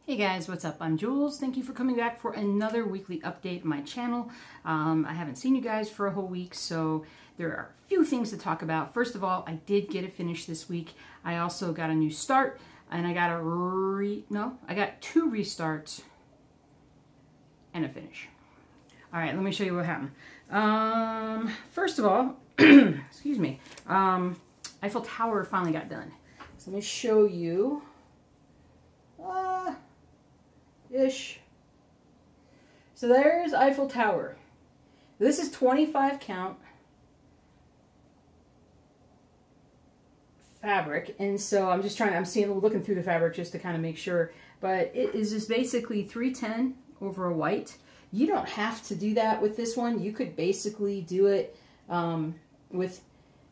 Hey guys, what's up? I'm Jules. Thank you for coming back for another weekly update on my channel. I haven't seen you guys for a whole week, so there are a few things to talk about. First of all, I did get it finished this week. I also got a new start, and I got I got 2 restarts and a finish. All right, let me show you what happened. First of all, excuse me, Eiffel Tower finally got done. So let me show you. Ish. So there's Eiffel Tower. This is 25 count fabric, and so I'm looking through the fabric just to kind of make sure, but it is just basically 310 over a white. You don't have to do that with this one. You could basically do it with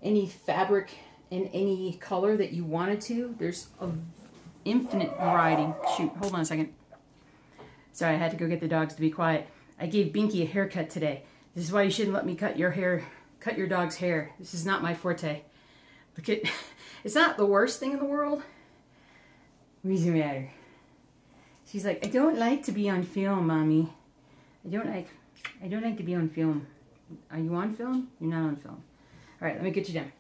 any fabric in any color that you wanted to. There's an infinite variety. Shoot, hold on a second. Sorry, I had to go get the dogs to be quiet. I gave Binky a haircut today. This is why you shouldn't let me cut your dog's hair. This is not my forte. Look at, it's not the worst thing in the world. What's the matter? She's like, I don't like to be on film, Mommy. I don't like to be on film. Are you on film? You're not on film. All right, let me get you down.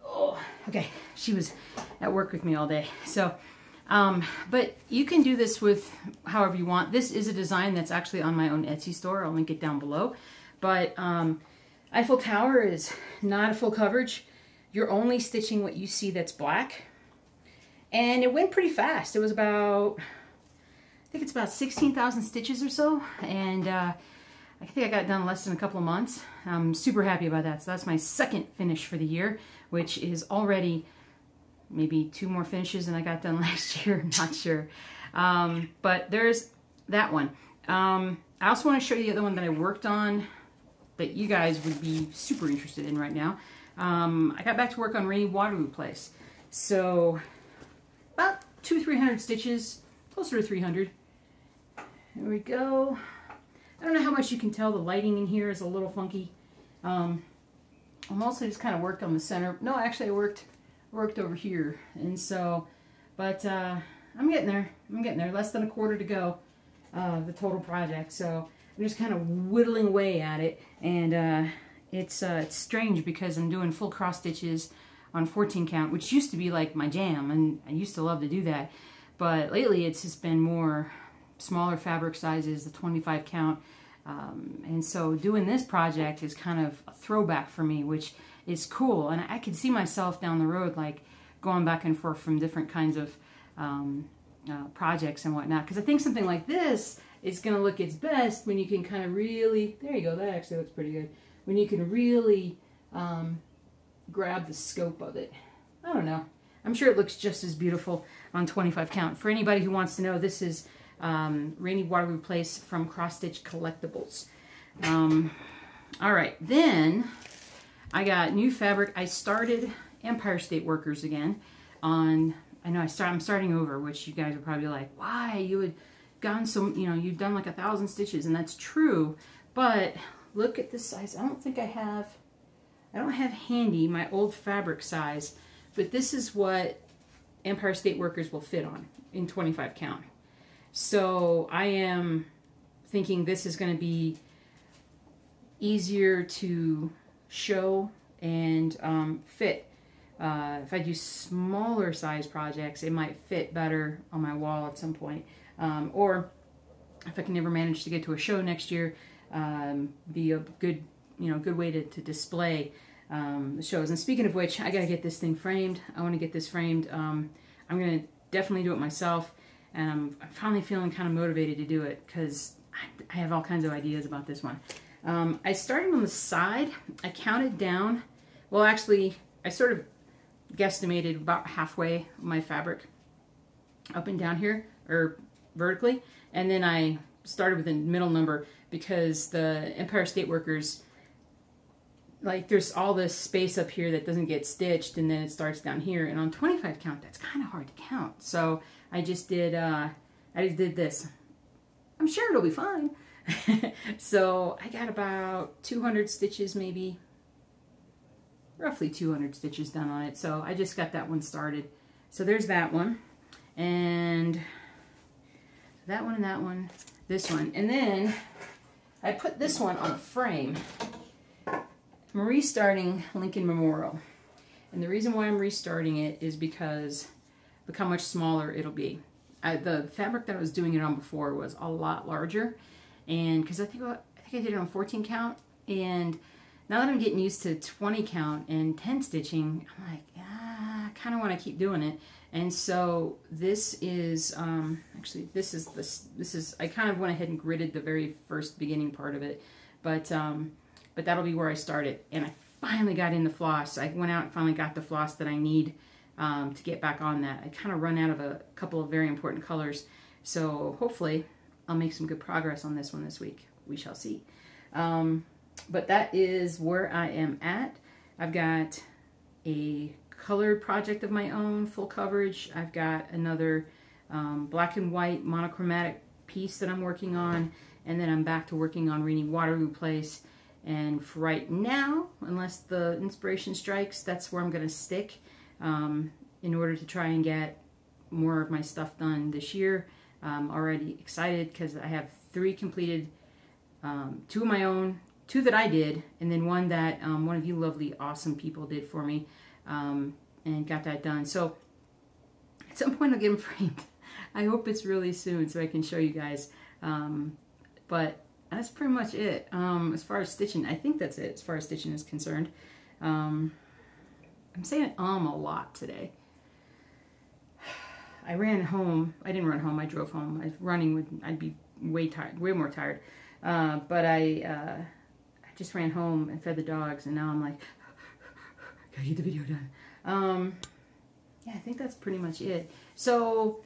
Oh, okay. She was at work with me all day, so. But you can do this with however you want. This is a design that's actually on my own Etsy store. I'll link it down below. But Eiffel Tower is not a full coverage. You're only stitching what you see that's black. And it went pretty fast. It was about, I think it's about 16,000 stitches or so. And I think I got it done in less than a couple of months. I'm super happy about that. So that's my second finish for the year, which is already maybe 2 more finishes than I got done last year. I'm not sure. But there's that one. I also want to show you the other one that I worked on that you guys would be super interested in right now. I got back to work on Rainy Water Replace. So about 200-300 stitches, closer to 300. There we go. I don't know how much you can tell. The lighting in here is a little funky. I mostly just kind of worked on the center. No, actually I worked over here, and so, but I'm getting there. Less than a quarter to go, the total project. So I'm just kind of whittling away at it, and it's strange because I'm doing full cross stitches on 14 count, which used to be like my jam, and I used to love to do that. But lately it's just been more smaller fabric sizes, the 25 count, and so doing this project is kind of a throwback for me, which is cool, and I could see myself down the road like going back and forth from different kinds of projects and whatnot, because I think something like this is going to look its best when you can kind of really, there you go, that actually looks pretty good, when you can really grab the scope of it. I don't know. I'm sure it looks just as beautiful on 25 count. For anybody who wants to know, this is Rainy Water Replace from Cross Stitch Collectibles. All right, then I got new fabric. I started Empire State Workers again on, I know I'm starting over, which you guys are probably like, why? You had gone so, you've done like 1,000 stitches, and that's true, but look at this size. I don't have handy my old fabric size, but this is what Empire State Workers will fit on in 25 count. So I am thinking this is going to be easier to show and fit. If I do smaller size projects, it might fit better on my wall at some point. Or if I can never manage to get to a show next year, be a good, good way to display the shows. And speaking of which, I gotta get this thing framed. I want to get this framed. I'm gonna definitely do it myself, and I'm finally feeling kind of motivated to do it because I have all kinds of ideas about this one. I started on the side. I counted down. Well, actually, I sort of guesstimated about halfway my fabric up and down here, or vertically, and then I started with a middle number because the Empire State Workers, like, there's all this space up here that doesn't get stitched, and then it starts down here, and on 25 count that's kind of hard to count. So I just did this. I'm sure it'll be fine. So I got about 200 stitches, maybe roughly 200 stitches done on it. So I just got that one started. So there's that one. And that one, this one. And then I put this one on a frame. I'm restarting Lincoln Memorial. And the reason why I'm restarting it is because look how much smaller it'll be. The fabric that I was doing it on before was a lot larger. And because I think I did it on 14 count. And now that I'm getting used to 20 count and 10 stitching, I'm like, I kind of want to keep doing it. And so this is, actually this is, I kind of went ahead and gridded the very first beginning part of it. But that'll be where I started. And I finally got in the floss. I went out and finally got the floss that I need to get back on that. I kind of run out of a couple of very important colors. So hopefully I'll make some good progress on this one this week. We shall see. But that is where I am at. I've got a colored project of my own, full coverage. I've got another black and white monochromatic piece that I'm working on. And then I'm back to working on Reading Waterloo Place. And for right now, unless the inspiration strikes, that's where I'm going to stick in order to try and get more of my stuff done this year. I'm already excited because I have 3 completed, 2 of my own, 2 that I did, and then one that one of you lovely, awesome people did for me, and got that done. So at some point I'll get them framed. I hope it's really soon so I can show you guys. But that's pretty much it. As far as stitching, I think that's it as far as stitching is concerned. I'm saying a lot today. I ran home. I didn't run home. I drove home. I was running. I'd be way tired, way more tired. But I just ran home and fed the dogs, and now I'm like, gotta get the video done. Yeah, I think that's pretty much it. So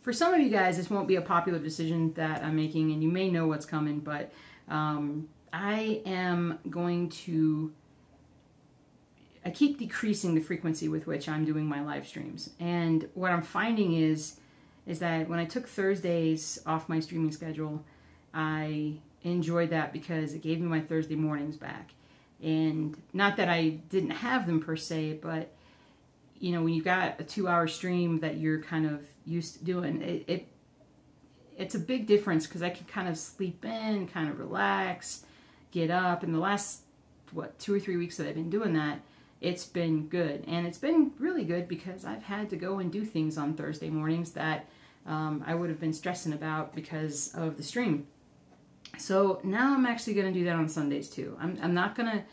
for some of you guys, this won't be a popular decision that I'm making, and you may know what's coming, but I am going to, I keep decreasing the frequency with which I'm doing my live streams. And what I'm finding is that when I took Thursdays off my streaming schedule, I enjoyed that because it gave me my Thursday mornings back. And not that I didn't have them per se, but you know, when you got a 2-hour stream that you're kind of used to doing, it's a big difference because I can kind of sleep in, kind of relax, get up. And the last, what, 2 or 3 weeks that I've been doing that, it's been good. And it's been really good because I've had to go and do things on Thursday mornings that I would have been stressing about because of the stream. So now I'm actually going to do that on Sundays too. I'm not going to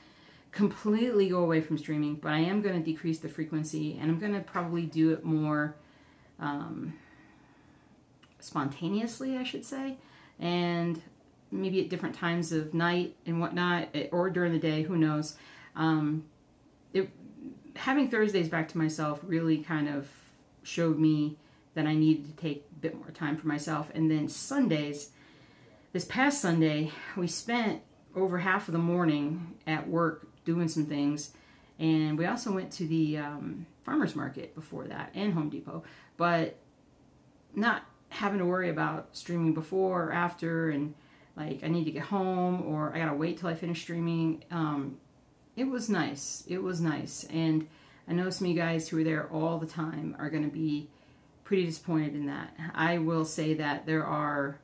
completely go away from streaming, but I am going to decrease the frequency, and I'm going to probably do it more spontaneously, I should say, and maybe at different times of night and whatnot, or during the day, who knows. Having Thursdays back to myself really kind of showed me that I needed to take a bit more time for myself. And then Sundays, this past Sunday, we spent over half of the morning at work doing some things, and we also went to the farmer's market before that, and Home Depot, but not having to worry about streaming before or after, and like I need to get home or I gotta wait till I finish streaming. It was nice. It was nice. And I know some of you guys who are there all the time are going to be pretty disappointed in that. I will say that there are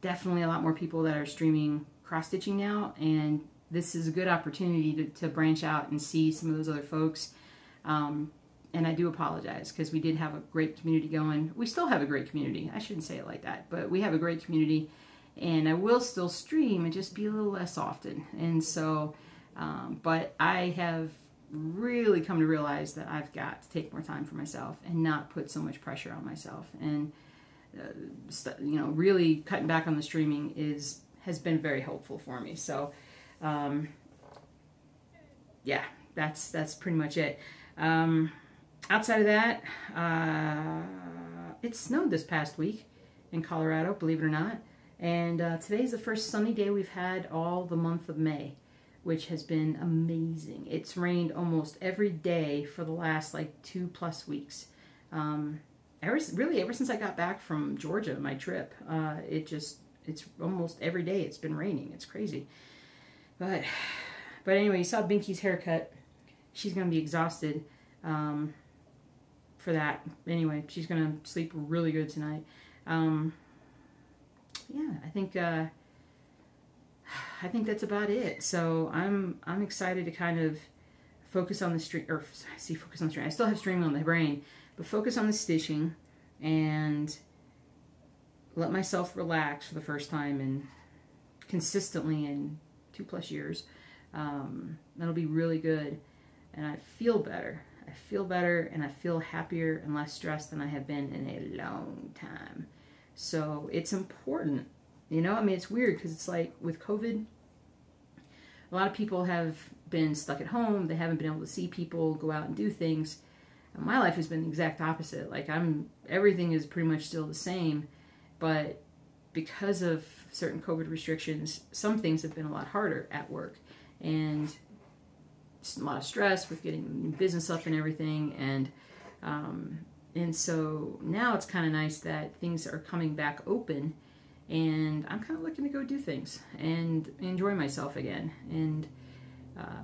definitely a lot more people that are streaming cross-stitching now, and this is a good opportunity to branch out and see some of those other folks. And I do apologize because we did have a great community going. We still have a great community. I shouldn't say it like that, but we have a great community, and I will still stream and just be a little less often. And so, but I have really come to realize that I've got to take more time for myself and not put so much pressure on myself. And you know, really cutting back on the streaming has been very helpful for me. So, yeah, that's pretty much it. Outside of that, it snowed this past week in Colorado, believe it or not. And today's the first sunny day we've had all the month of May, which has been amazing. It's rained almost every day for the last like 2+ weeks. Ever since I got back from Georgia, my trip, it's almost every day it's been raining. It's crazy. But anyway, you saw Binky's haircut. She's going to be exhausted for that. Anyway, she's going to sleep really good tonight. yeah, I think that's about it. So I'm excited to kind of focus on the stream, or focus on the stream. I still have streaming on the brain, but focus on the stitching and let myself relax for the first time and consistently in 2+ years. That'll be really good. And I feel better. I feel better and I feel happier and less stressed than I have been in a long time. So it's important. You know, I mean, it's weird because it's like with COVID, a lot of people have been stuck at home. They haven't been able to see people, go out and do things. And my life has been the exact opposite. Like everything is pretty much still the same, but because of certain COVID restrictions, some things have been a lot harder at work. And just a lot of stress with getting business up and everything. And so now it's kind of nice that things are coming back open, and I'm kind of looking to go do things and enjoy myself again. And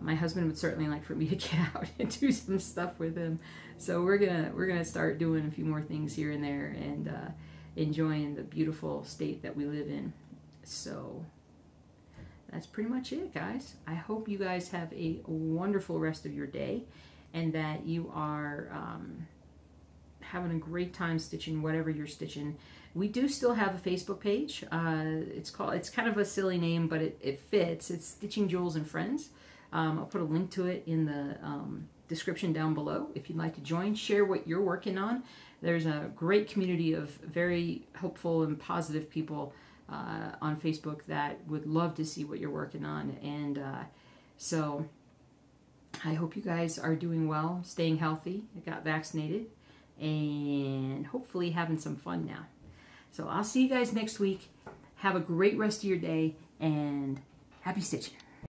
my husband would certainly like for me to get out and do some stuff with him. So we're gonna start doing a few more things here and there, and enjoying the beautiful state that we live in. So that's pretty much it, guys. I hope you guys have a wonderful rest of your day, and that you are having a great time stitching whatever you're stitching. We do still have a Facebook page. It's kind of a silly name, but it fits. It's Stitching Jewels and Friends. I'll put a link to it in the description down below if you'd like to join. Share what you're working on. There's a great community of very hopeful and positive people on Facebook that would love to see what you're working on. And so I hope you guys are doing well, staying healthy, got vaccinated, and hopefully having some fun now. So I'll see you guys next week. Have a great rest of your day, and happy stitching.